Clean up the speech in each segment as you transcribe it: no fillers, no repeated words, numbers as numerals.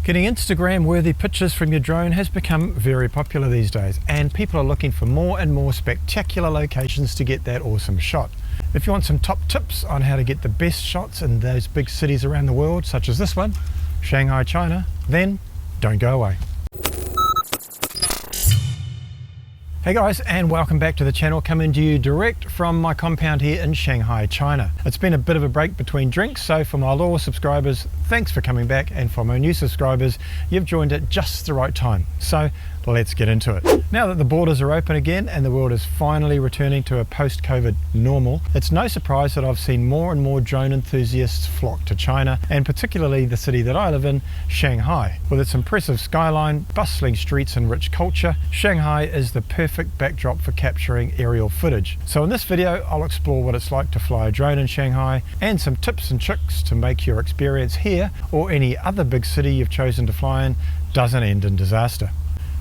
Getting Instagram-worthy pictures from your drone has become very popular these days, and people are looking for more and more spectacular locations to get that awesome shot. If you want some top tips on how to get the best shots in those big cities around the world, such as this one, Shanghai, China, then don't go away. Hey guys, and welcome back to the channel, coming to you direct from my compound here in Shanghai, China. It's been a bit of a break between drinks, so for my loyal subscribers, thanks for coming back, and for my new subscribers, you've joined at just the right time. So let's get into it. Now that the borders are open again and the world is finally returning to a post-COVID normal, it's no surprise that I've seen more and more drone enthusiasts flock to China, and particularly the city that I live in, Shanghai. With its impressive skyline, bustling streets and rich culture, Shanghai is the perfect backdrop for capturing aerial footage. So in this video, I'll explore what it's like to fly a drone in Shanghai and some tips and tricks to make your experience here or any other big city you've chosen to fly in doesn't end in disaster.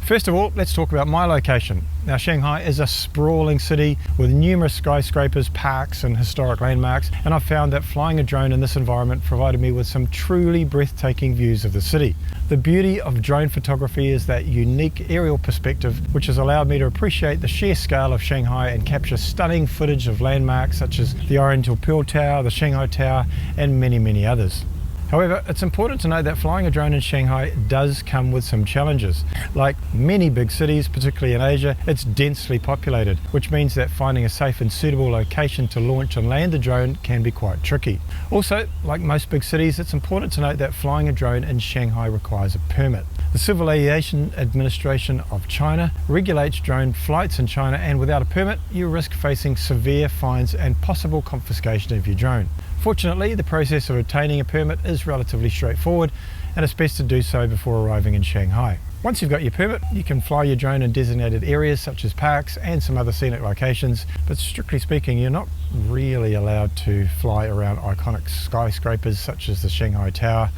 First of all, let's talk about my location. Now, Shanghai is a sprawling city with numerous skyscrapers, parks and historic landmarks, and I've found that flying a drone in this environment provided me with some truly breathtaking views of the city. The beauty of drone photography is that unique aerial perspective, which has allowed me to appreciate the sheer scale of Shanghai and capture stunning footage of landmarks such as the Oriental Pearl Tower, the Shanghai Tower, and many others. However, it's important to note that flying a drone in Shanghai does come with some challenges. Like many big cities, particularly in Asia, it's densely populated, which means that finding a safe and suitable location to launch and land the drone can be quite tricky. Also, like most big cities, it's important to note that flying a drone in Shanghai requires a permit. The Civil Aviation Administration of China regulates drone flights in China, and without a permit, you risk facing severe fines and possible confiscation of your drone. Fortunately, the process of obtaining a permit is relatively straightforward, and it's best to do so before arriving in Shanghai. Once you've got your permit, you can fly your drone in designated areas such as parks and some other scenic locations, but strictly speaking, you're not really allowed to fly around iconic skyscrapers such as the Shanghai Tower,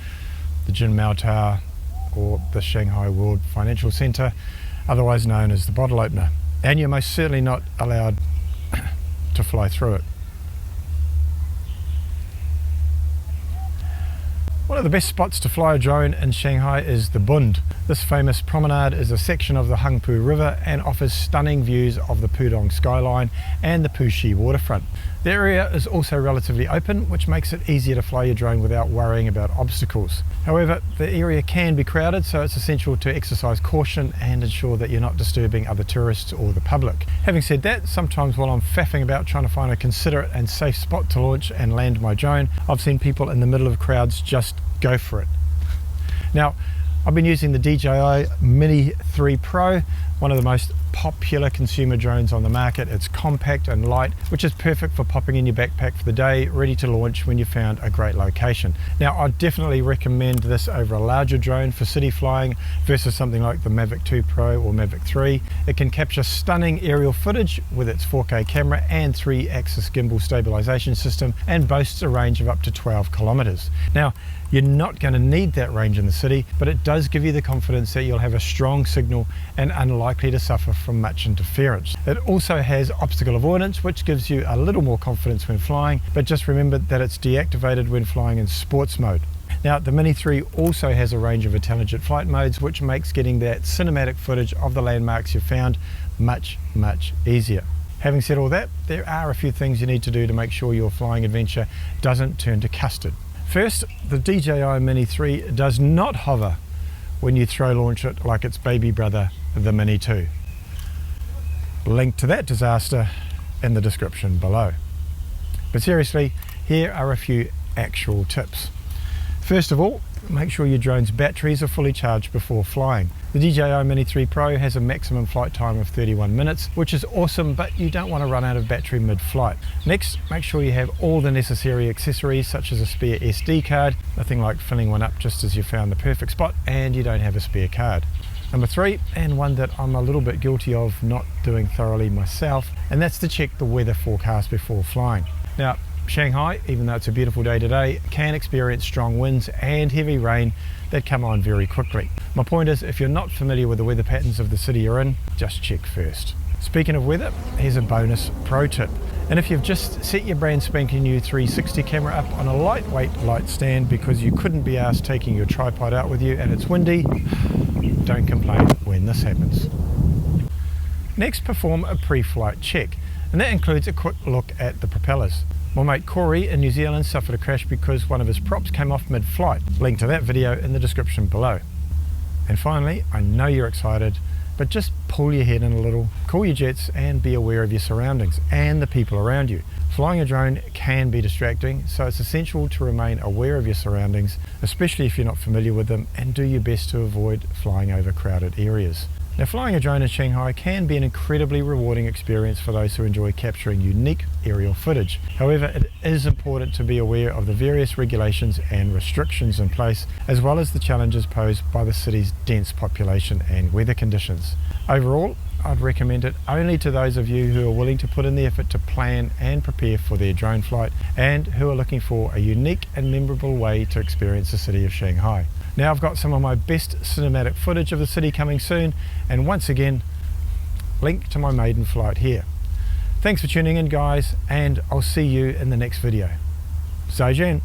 the Jinmao Tower, or the Shanghai World Financial Center, otherwise known as the bottle opener. And you're most certainly not allowed to fly through it. One of the best spots to fly a drone in Shanghai is the Bund. This famous promenade is a section of the Hangpu River and offers stunning views of the Pudong skyline and the Puxi waterfront. The area is also relatively open, which makes it easier to fly your drone without worrying about obstacles. However, the area can be crowded, so it's essential to exercise caution and ensure that you're not disturbing other tourists or the public. Having said that, sometimes while I'm faffing about trying to find a considerate and safe spot to launch and land my drone, I've seen people in the middle of crowds just go for it. Now, I've been using the DJI Mini 3 Pro, one of the most popular consumer drones on the market. It's compact and light, which is perfect for popping in your backpack for the day, ready to launch when you've found a great location. Now, I definitely recommend this over a larger drone for city flying versus something like the Mavic 2 Pro or Mavic 3. It can capture stunning aerial footage with its 4K camera and 3-axis gimbal stabilization system, and boasts a range of up to 12 kilometers. Now, you're not going to need that range in the city, but it does give you the confidence that you'll have a strong signal and unlikely to suffer from much interference. It also has obstacle avoidance, which gives you a little more confidence when flying, but just remember that it's deactivated when flying in sports mode. Now, the Mini 3 also has a range of intelligent flight modes, which makes getting that cinematic footage of the landmarks you've found much easier. Having said all that, there are a few things you need to do to make sure your flying adventure doesn't turn to custard. First, the DJI Mini 3 does not hover when you throw launch it like its baby brother, the Mini 2. Link to that disaster in the description below. But seriously, here are a few actual tips. First of all, make sure your drone's batteries are fully charged before flying. The DJI Mini 3 Pro has a maximum flight time of 31 minutes, which is awesome, but you don't want to run out of battery mid-flight. Next, make sure you have all the necessary accessories such as a spare SD card, nothing like filling one up just as you found the perfect spot and you don't have a spare card. Number 3, and one that I'm a little bit guilty of not doing thoroughly myself, and that's to check the weather forecast before flying. Now, Shanghai, even though it's a beautiful day today, can experience strong winds and heavy rain that come on very quickly. My point is, if you're not familiar with the weather patterns of the city you're in, just check first. Speaking of weather, here's a bonus pro tip. And if you've just set your brand spanking new 360 camera up on a lightweight light stand because you couldn't be asked taking your tripod out with you and it's windy, don't complain when this happens. Next, perform a pre-flight check, and that includes a quick look at the propellers. My mate Corey in New Zealand suffered a crash because one of his props came off mid-flight. Link to that video in the description below. And finally, I know you're excited, but just pull your head in a little, cool your jets, and be aware of your surroundings and the people around you. Flying a drone can be distracting, so it's essential to remain aware of your surroundings, especially if you're not familiar with them, and do your best to avoid flying over crowded areas. Now, flying a drone in Shanghai can be an incredibly rewarding experience for those who enjoy capturing unique aerial footage. However, it is important to be aware of the various regulations and restrictions in place, as well as the challenges posed by the city's dense population and weather conditions. Overall, I'd recommend it only to those of you who are willing to put in the effort to plan and prepare for their drone flight, and who are looking for a unique and memorable way to experience the city of Shanghai. Now I've got some of my best cinematic footage of the city coming soon, and once again, link to my maiden flight here. Thanks for tuning in, guys, and I'll see you in the next video. Zaijian.